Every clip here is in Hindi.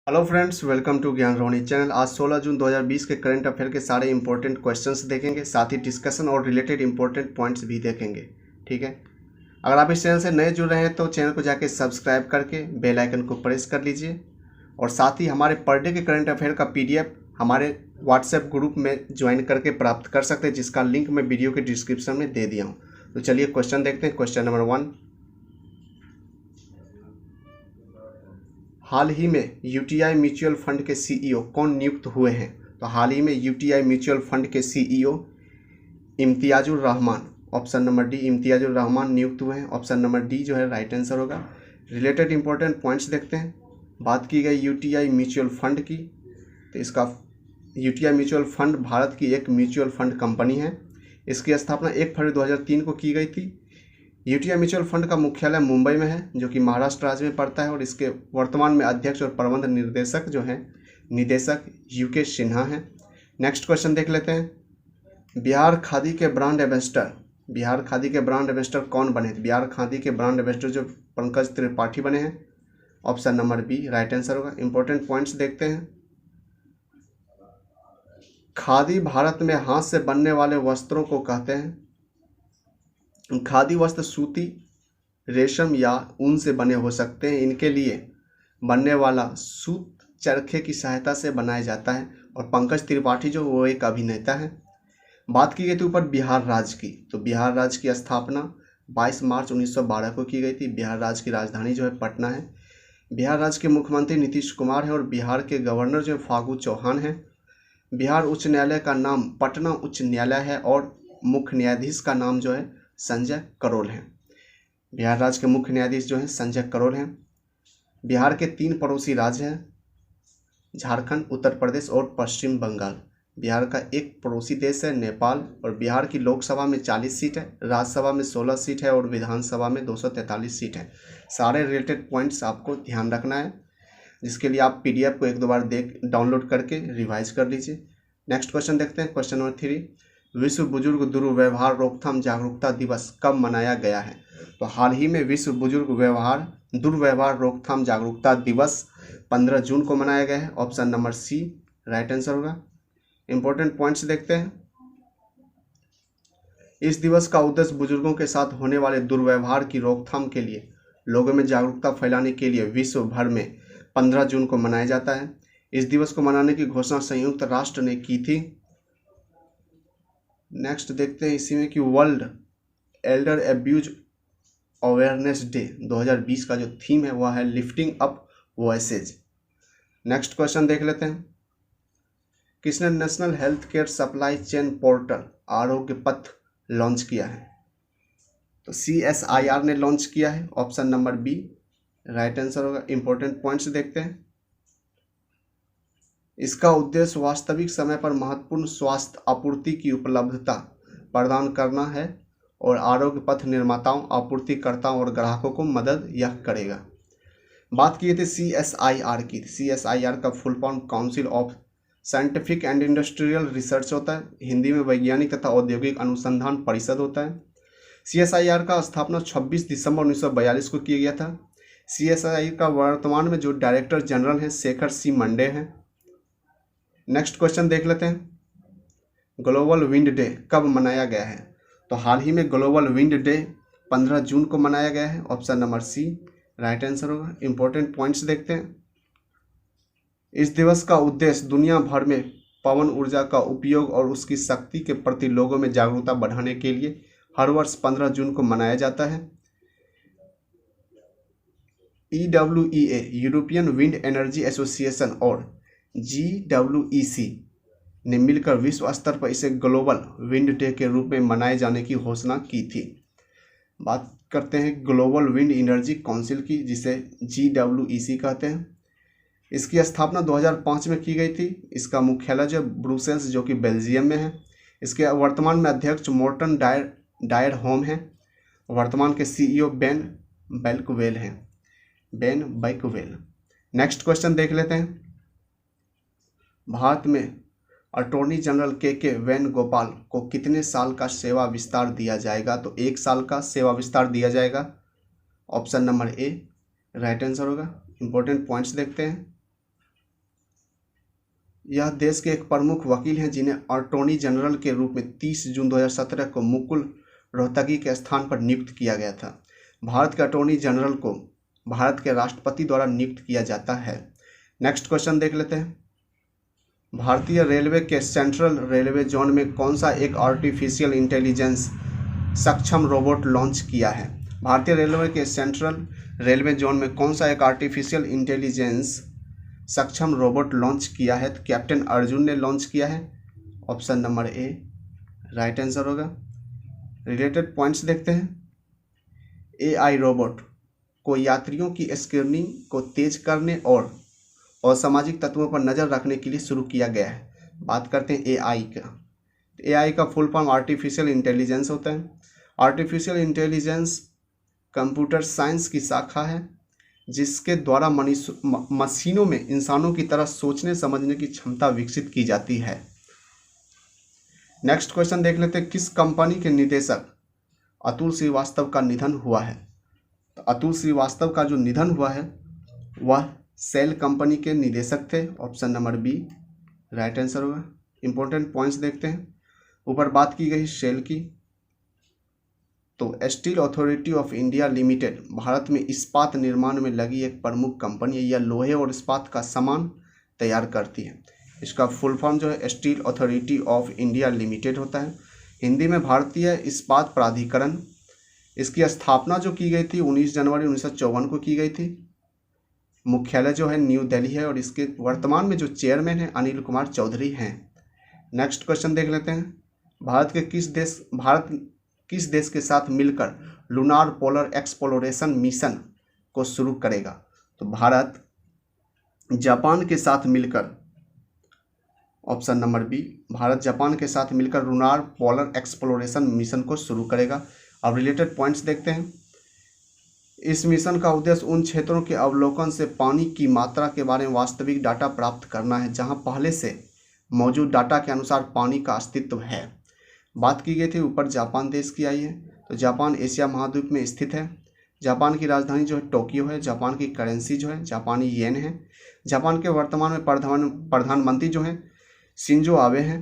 हेलो फ्रेंड्स, वेलकम टू ज्ञान रोहनी चैनल। आज 16 जून 2020 के करंट अफेयर के सारे इंपॉर्टेंट क्वेश्चंस देखेंगे, साथ ही डिस्कशन और रिलेटेड इंपॉर्टेंट पॉइंट्स भी देखेंगे। ठीक है, अगर आप इस चैनल से नए जुड़ रहे हैं तो चैनल को जाके सब्सक्राइब करके बेल आइकन को प्रेस कर लीजिए और साथ ही हमारे पर डे के करंट अफेयर का PDF हमारे व्हाट्सएप ग्रुप में ज्वाइन करके प्राप्त कर सकते हैं, जिसका लिंक मैं वीडियो के डिस्क्रिप्शन में दे दिया हूँ। तो चलिए क्वेश्चन देखते हैं। क्वेश्चन नंबर 1, हाल ही में UTI म्यूचुअल फंड के CEO कौन नियुक्त हुए हैं? तो हाल ही में UTI म्यूचुअल फंड के CEO Imtiazur Rahman, option number D Imtiazur Rahman नियुक्त हुए हैं। ऑप्शन नंबर डी जो है राइट आंसर होगा। रिलेटेड इंपॉर्टेंट पॉइंट्स देखते हैं। बात की गई UTI म्यूचुअल फंड की, तो इसका UTI म्यूचुअल फंड भारत की एक म्यूचुअल फंड कंपनी है। इसकी स्थापना 1 फरवरी 2003 को की गई थी। UTI म्यूचुअल फंड का मुख्यालय मुंबई में है, जो कि महाराष्ट्र राज्य में पड़ता है, और इसके वर्तमान में अध्यक्ष और प्रबंध निर्देशक जो हैं निदेशक UK सिन्हा हैं। नेक्स्ट क्वेश्चन देख लेते हैं। बिहार खादी के ब्रांड एम्बेसडर कौन बने थे? बिहार खादी के ब्रांड एम्बेसडर जो पंकज त्रिपाठी बने हैं। Option number B right answer होगा। इंपॉर्टेंट पॉइंट्स देखते हैं। खादी भारत में हाथ से बनने वाले वस्त्रों को कहते हैं। खादी वस्त्र सूती, रेशम या ऊन से बने हो सकते हैं। इनके लिए बनने वाला सूत चरखे की सहायता से बनाया जाता है। और पंकज त्रिपाठी जो वो एक अभिनेता है। बात की गई थी ऊपर बिहार राज्य की, तो बिहार राज्य की स्थापना 22 मार्च 1912 को की गई थी। बिहार राज्य की राजधानी जो है पटना है। बिहार राज्य के मुख्यमंत्री नीतीश कुमार हैं और बिहार के गवर्नर जो फागू चौहान हैं। बिहार उच्च न्यायालय का नाम पटना उच्च न्यायालय है और मुख्य न्यायाधीश का नाम जो है संजय करोल हैं। बिहार राज्य के मुख्य न्यायाधीश जो हैं संजय करोल हैं। बिहार के 3 पड़ोसी राज्य हैं, झारखंड, उत्तर प्रदेश और पश्चिम बंगाल। बिहार का एक पड़ोसी देश है नेपाल। और बिहार की लोकसभा में 40 सीट है, राज्यसभा में 16 सीट है और विधानसभा में 243 सीट है। सारे रिलेटेड पॉइंट्स आपको ध्यान रखना है, जिसके लिए आप PDF को 1-2 बार डाउनलोड करके रिवाइज कर लीजिए। नेक्स्ट क्वेश्चन देखते हैं। क्वेश्चन नंबर 3, विश्व बुजुर्ग दुर्व्यवहार रोकथाम जागरूकता दिवस कब मनाया गया है? तो हाल ही में विश्व बुजुर्ग दुर्व्यवहार रोकथाम जागरूकता दिवस 15 जून को मनाया गया है। Option number C right answer होगा। इंपॉर्टेंट पॉइंट्स देखते हैं। इस दिवस का उद्देश्य बुजुर्गों के साथ होने वाले दुर्व्यवहार की रोकथाम के लिए लोगों में जागरूकता फैलाने के लिए विश्व भर में 15 जून को मनाया जाता है। इस दिवस को मनाने की घोषणा संयुक्त राष्ट्र ने की थी। नेक्स्ट देखते हैं इसी में कि world Elder abuse awareness day 2020 का जो थीम है वह है lifting up voices. Next question देख लेते हैं। किसने national health care supply chain portal आरोग्य पथ लॉन्च किया है? तो CSIR ने लॉन्च किया है। Option number B right answer होगा। इंपॉर्टेंट पॉइंट्स देखते हैं। इसका उद्देश्य वास्तविक समय पर महत्वपूर्ण स्वास्थ्य आपूर्ति की उपलब्धता प्रदान करना है और आरोग्य पथ निर्माताओं, आपूर्तिकर्ताओं और ग्राहकों को मदद यह करेगा। बात की थी CSIR की। CSIR का full form council of scientific and industrial research होता है। हिंदी में वैज्ञानिक तथा औद्योगिक अनुसंधान परिषद होता है। CSIR का स्थापना 26 दिसंबर 1942 को किया गया था। CSIR का वर्तमान में जो डायरेक्टर जनरल हैं शेखर C मंडे हैं। नेक्स्ट क्वेश्चन देख लेते हैं। ग्लोबल विंड डे कब मनाया गया है? तो हाल ही में ग्लोबल विंड डे 15 जून को मनाया गया है। Option number C right answer होगा। इंपॉर्टेंट पॉइंट्स देखते हैं। इस दिवस का उद्देश्य दुनिया भर में पवन ऊर्जा का उपयोग और उसकी शक्ति के प्रति लोगों में जागरूकता बढ़ाने के लिए हर वर्ष 15 जून को मनाया जाता है। EWEA European wind energy association और GWEC ने मिलकर विश्व स्तर पर इसे ग्लोबल विंड डे के रूप में मनाए जाने की घोषणा की थी। बात करते हैं ग्लोबल विंड एनर्जी काउंसिल की, जिसे GWEC कहते हैं। इसकी स्थापना 2005 में की गई थी। इसका मुख्यालय जो ब्रुसेल्स जो कि बेल्जियम में है। इसके वर्तमान में अध्यक्ष मोर्टन डायर होम हैं। वर्तमान के CEO बेन बैकवेल हैं। नेक्स्ट क्वेश्चन देख लेते हैं। भारत में अटॉर्नी जनरल के वेणुगोपाल को कितने साल का सेवा विस्तार दिया जाएगा? तो 1 साल का सेवा विस्तार दिया जाएगा। Option number A right answer होगा। इंपॉर्टेंट पॉइंट्स देखते हैं। यह देश के एक प्रमुख वकील हैं जिन्हें अटॉर्नी जनरल के रूप में 30 जून 2017 को मुकुल रोहतगी के स्थान पर नियुक्त किया गया था। भारत के अटॉर्नी जनरल को भारत के राष्ट्रपति द्वारा नियुक्त किया जाता है। नेक्स्ट क्वेश्चन देख लेते हैं। भारतीय रेलवे के सेंट्रल रेलवे जोन में कौन सा एक आर्टिफिशियल इंटेलिजेंस सक्षम रोबोट लॉन्च किया है? भारतीय रेलवे के सेंट्रल रेलवे जोन में कौन सा एक आर्टिफिशियल इंटेलिजेंस सक्षम रोबोट लॉन्च किया है? तो कैप्टन अर्जुन ने लॉन्च किया है। Option number A right answer होगा। रिलेटेड पॉइंट्स देखते हैं। एआई रोबोट को यात्रियों की स्क्रीनिंग को तेज करने और असामाजिक तत्वों पर नज़र रखने के लिए शुरू किया गया है। बात करते हैं एआई का। एआई का फुल फॉर्म आर्टिफिशियल इंटेलिजेंस होता है। आर्टिफिशियल इंटेलिजेंस कंप्यूटर साइंस की शाखा है जिसके द्वारा मशीनों में इंसानों की तरह सोचने समझने की क्षमता विकसित की जाती है। नेक्स्ट क्वेश्चन देख लेते हैं। किस कंपनी के निदेशक अतुल श्रीवास्तव का निधन हुआ है? तो अतुल श्रीवास्तव का जो निधन हुआ है वह सेल कंपनी के निदेशक थे। Option number B right answer होगा। इंपॉर्टेंट पॉइंट्स देखते हैं। ऊपर बात की गई सेल की, तो steel authority of India limited Bharat में इस्पात निर्माण में लगी एक प्रमुख कंपनी है। यह लोहे और इस्पात का सामान तैयार करती है। इसका फुल फॉर्म जो है steel authority of India limited होता है। हिंदी में भारतीय इस्पात प्राधिकरण। इसकी स्थापना जो की गई थी 19 जनवरी 1954 को की गई थी। मुख्यालय जो है न्यू दिल्ली है और इसके वर्तमान में जो चेयरमैन है अनिल कुमार चौधरी हैं। नेक्स्ट क्वेश्चन देख लेते हैं। भारत किस देश के साथ मिलकर लूनार पोलर एक्सप्लोरेशन मिशन को शुरू करेगा? तो भारत जापान के साथ मिलकर, option number B, Bharat Japan के साथ मिलकर लूनार पोलर एक्सप्लोरेशन मिशन को शुरू करेगा। अब रिलेटेड पॉइंट्स देखते हैं। इस मिशन का उद्देश्य उन क्षेत्रों के अवलोकन से पानी की मात्रा के बारे में वास्तविक डाटा प्राप्त करना है जहां पहले से मौजूद डाटा के अनुसार पानी का अस्तित्व है। बात की गई थी ऊपर जापान देश की आई है। तो जापान एशिया महाद्वीप में स्थित है। जापान की राजधानी जो है टोक्यो है। जापान की करेंसी जो है जापानी येन है। जापान के वर्तमान में प्रधानमंत्री जो हैं शिंजो आबे हैं।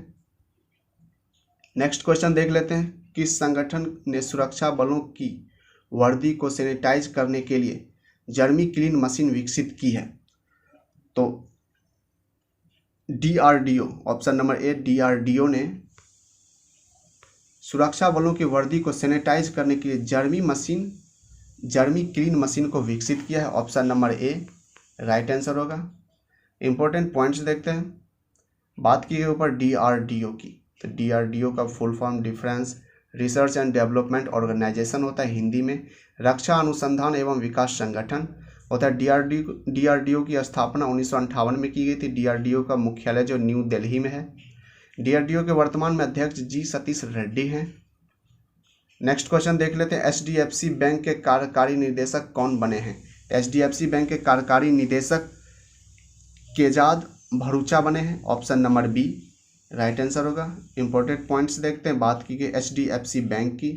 नेक्स्ट क्वेश्चन देख लेते हैं। किस संगठन ने सुरक्षा बलों की वर्दी को सैनिटाइज करने के लिए जर्मी क्लीन मशीन विकसित की है? तो DRDO, option number A DRDO ने सुरक्षा बलों की वर्दी को सैनिटाइज करने के लिए जर्मी क्लीन मशीन को विकसित किया है। Option number A right answer होगा। इंपॉर्टेंट पॉइंट्स देखते हैं। बात की गई ऊपर DRDO की, तो DRDO का full form defence research and development organisation होता है। हिंदी में रक्षा अनुसंधान एवं विकास संगठन होता है। DRDO की स्थापना 1958 में की गई थी। DRDO का मुख्यालय जो न्यू दिल्ली में है। DRDO के वर्तमान में अध्यक्ष जी सतीश रेड्डी हैं। नेक्स्ट क्वेश्चन देख लेते हैं। HDFC बैंक के कार्यकारी निदेशक कौन बने हैं? HDFC बैंक के कार्यकारी निदेशक केजाद भरूचा बने हैं। Option number B right answer होगा। इंपॉर्टेंट पॉइंट्स देखते हैं। बात की गई HDFC बैंक की।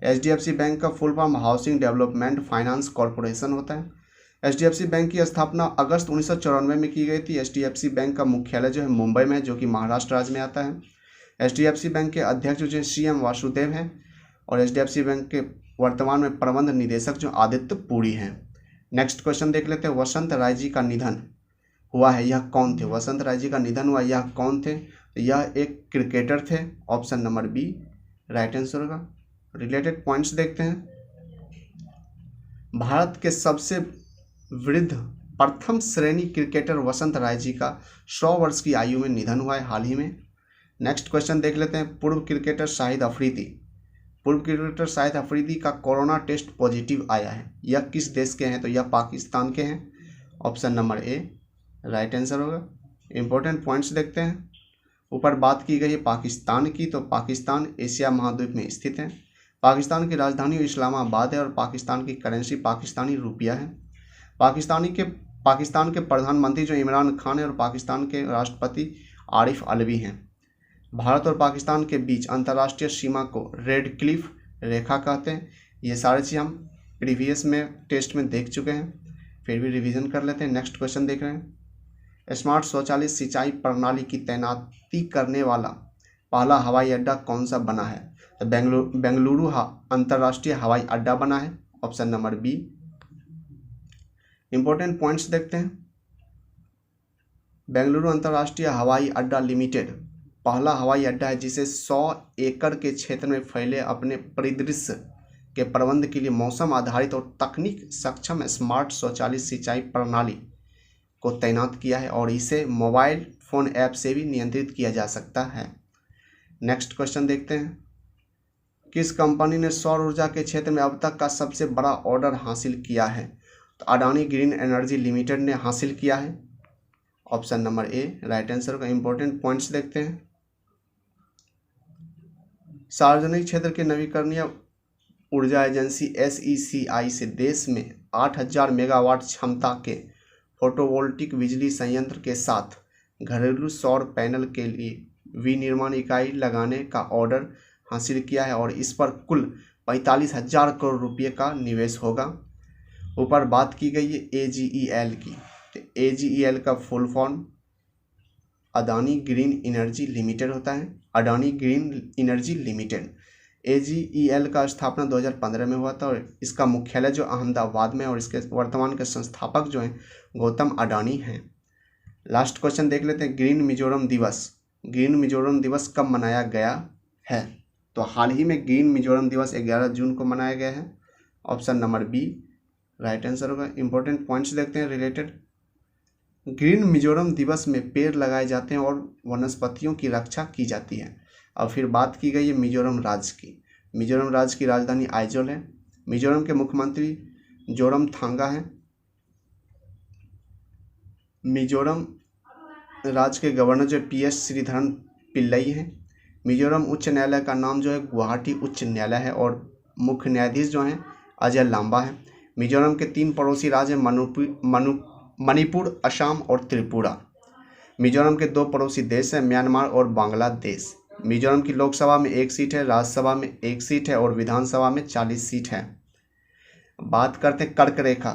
HDFC बैंक का full form housing development finance corporation होता है। HDFC बैंक की स्थापना अगस्त 1994 में की गई थी। HDFC बैंक का मुख्यालय जो है मुंबई में, जो कि महाराष्ट्र राज्य में आता है। HDFC बैंक के अध्यक्ष जो CM वासुदेव हैं और HDFC बैंक के वर्तमान में प्रबंध निदेशक जो आदित्य पुरी हैं। नेक्स्ट क्वेश्चन देख लेते हैं। वसंत राय जी का निधन हुआ है, यह कौन थे? वसंत राय जी का निधन हुआ, यह कौन थे? यह एक क्रिकेटर थे। Option number B right answer होगा। रिलेटेड पॉइंट्स देखते हैं। भारत के सबसे वृद्ध प्रथम श्रेणी क्रिकेटर वसंत राय जी का 100 वर्ष की आयु में निधन हुआ है हाल ही में। नेक्स्ट क्वेश्चन देख लेते हैं। पूर्व क्रिकेटर शाहिद अफरीदी का कोरोना टेस्ट पॉजिटिव आया है, यह किस देश के हैं? तो यह पाकिस्तान के हैं। Option number A right answer होगा। इंपॉर्टेंट पॉइंट्स देखते हैं। ऊपर बात की गई है पाकिस्तान की, तो पाकिस्तान एशिया महाद्वीप में स्थित है। पाकिस्तान की राजधानी इस्लामाबाद है और पाकिस्तान की करेंसी पाकिस्तानी रुपया है। पाकिस्तान के प्रधानमंत्री जो इमरान खान है और पाकिस्तान के राष्ट्रपति आरिफ अलवी हैं। भारत और पाकिस्तान के बीच अंतर्राष्ट्रीय सीमा को रेड क्लिफ रेखा कहते हैं। ये सारी चीज़ हम प्रीवियस में टेस्ट में देख चुके हैं, फिर भी रिवीजन कर लेते हैं। नेक्स्ट क्वेश्चन देख रहे हैं। स्मार्ट स्वचालित सिंचाई प्रणाली की तैनाती करने वाला पहला हवाई अड्डा कौन सा बना है? तो बेंगलुरु अंतर्राष्ट्रीय हवाई अड्डा बना है, option number B. Important points देखते हैं। बेंगलुरु अंतर्राष्ट्रीय हवाई अड्डा लिमिटेड पहला हवाई अड्डा है जिसे 100 एकड़ के क्षेत्र में फैले अपने परिदृश्य के प्रबंध के लिए मौसम आधारित और तकनीक सक्षम स्मार्ट स्वचालित सिंचाई प्रणाली को तैनात किया है और इसे मोबाइल फ़ोन ऐप से भी नियंत्रित किया जा सकता है। नेक्स्ट क्वेश्चन देखते हैं। किस कंपनी ने सौर ऊर्जा के क्षेत्र में अब तक का सबसे बड़ा ऑर्डर हासिल किया है? तो अडानी ग्रीन एनर्जी लिमिटेड ने हासिल किया है, option number A right answer का। इंपॉर्टेंट पॉइंट्स देखते हैं। सार्वजनिक क्षेत्र के नवीकरणीय ऊर्जा एजेंसी SECI से देश में 8000 मेगावाट क्षमता के फोटोवोल्टिक बिजली संयंत्र के साथ घरेलू सौर पैनल के लिए विनिर्माण इकाई लगाने का ऑर्डर हासिल किया है और इस पर कुल 45,000 करोड़ रुपये का निवेश होगा। ऊपर बात की गई है AGEL की, तो AGEL का full form Adani green energy limited होता है। Adani green energy limited AGEL का स्थापना 2015 में हुआ था और इसका मुख्यालय जो अहमदाबाद में, और इसके वर्तमान के संस्थापक जो हैं गौतम अडानी हैं। लास्ट क्वेश्चन देख लेते हैं। ग्रीन मिजोरम दिवस कब मनाया गया है? तो हाल ही में ग्रीन मिजोरम दिवस 11 जून को मनाया गया है, option number B right answer होगा। इंपॉर्टेंट पॉइंट्स देखते हैं रिलेटेड। ग्रीन मिजोरम दिवस में पेड़ लगाए जाते हैं और वनस्पतियों की रक्षा की जाती है। और फिर बात की गई है मिजोरम राज्य की। मिजोरम राज्य की राजधानी आइजोल है। मिजोरम के मुख्यमंत्री जोरमथांगा हैं। मिजोरम राज्य के गवर्नर जो PS श्रीधरन पिल्लई हैं। मिजोरम उच्च न्यायालय का नाम जो है गुवाहाटी उच्च न्यायालय है और मुख्य न्यायाधीश जो हैं अजय लांबा है। मिजोरम के 3 पड़ोसी राज्य हैं मणिपुर, असम और त्रिपुरा। मिजोरम के 2 पड़ोसी देश हैं म्यांमार और बांग्लादेश। मिजोरम की लोकसभा में 1 सीट है, राज्यसभा में 1 सीट है और विधानसभा में 40 सीट है। बात करते हैं कर्क रेखा।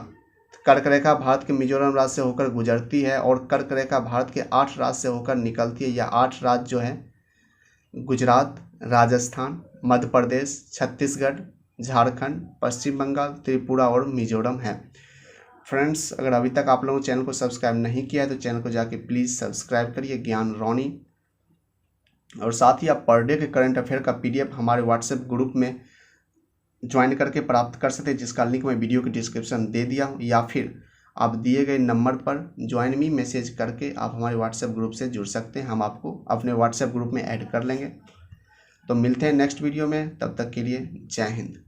कर्क रेखा भारत के मिजोरम राज्य से होकर गुजरती है और कर्क रेखा भारत के 8 राज्य से होकर निकलती है। यह 8 राज्य जो है गुजरात, राजस्थान, मध्य प्रदेश, छत्तीसगढ़, झारखंड, पश्चिम बंगाल, त्रिपुरा और मिजोरम है। फ्रेंड्स, अगर अभी तक आप लोगों ने चैनल को सब्सक्राइब नहीं किया है तो चैनल को जाके प्लीज़ सब्सक्राइब करिए, ज्ञान रोनी। और साथ ही आप पर डे के करंट अफेयर का PDF हमारे व्हाट्सएप ग्रुप में ज्वाइन करके प्राप्त कर सकते हैं, जिसका लिंक मैं वीडियो के डिस्क्रिप्शन दे दिया हूँ, या फिर आप दिए गए नंबर पर ज्वाइन मी मैसेज करके आप हमारे व्हाट्सएप ग्रुप से जुड़ सकते हैं। हम आपको अपने व्हाट्सएप ग्रुप में ऐड कर लेंगे। तो मिलते हैं नेक्स्ट वीडियो में, तब तक के लिए जय हिंद।